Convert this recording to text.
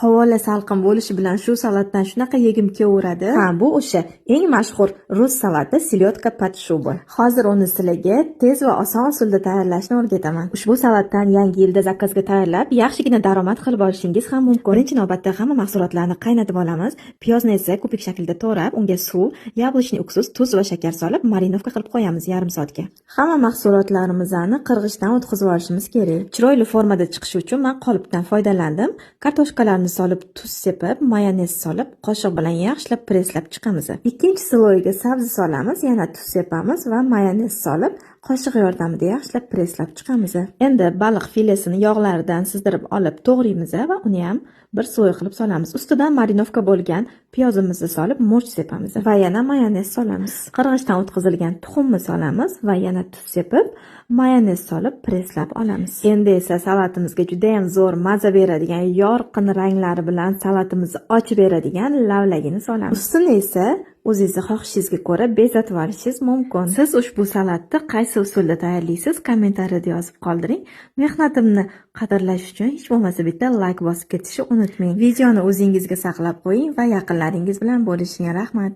Havola salqin bo'lishi bilan shu salatdan shunaqa yegim kelaveradi. Ha, bu o'sha eng mashhur rus salati selyotka под шубой. Hozir uni sizlarga tez va oson usulda tayyorlashni o'rgataman. Ushbu salatdan yangi yilda zakazga tayyorlab, yaxshigina daromad qilib olishingiz ham mumkin. Birinchi navbatda hamma mahsulotlarni qaynatib olamiz. Piyozni esa kubik shaklda to'rab, unga suv, yablочный uksus, tuz va shakar solib marinovka qilib qo'yamiz yarim soatga. Hamma mahsulotlarimizni qirg'ichdan o'tkazib olishimiz kerak. Chiroyli formada chiqishi uchun men qolipdan foydalandim. Kartoshkalarni solib, tuz sepib, mayonez solib, qoshiq bilan yaxshilab presslab chiqamiz. Ikkinchi sloyga sabzi solamiz, yana tuz sepamiz va mayonez solib, qoshiq yordamida yaxshilab presslab chiqamiz. Endi baliq filesini yog'laridan sizdirib olib to'g'raymiz va uni ham bir sloy qilib solamiz. Ustidan marinovka bo'lgan piyozimizni solib, morch sepamiz va yana mayonez solamiz. Qirg'ichdan o'tkazilgan tuxumni solamiz va yana tuz sepib, mayonez solib presslab olamiz. Endi esa salatimizga juda ham zo'r maza beradigan, yorqin ranglari bilan salatimizni ochib beradigan lavlagini solamiz. Ustini esa o'zingizni xohishingizga ko'ra bezatib olishingiz mumkin. Siz ushbu salatni qaysi usulda tayyorlaysiz? Kommentariyada yozib qoldiring. Mehnatimni qadrlash uchun hech bo'lmasa bitta like bosib ketishni unutmang. Videoni o'zingizga saqlab qo'ying va yaqinlaringiz bilan bo'lishing. Rahmat.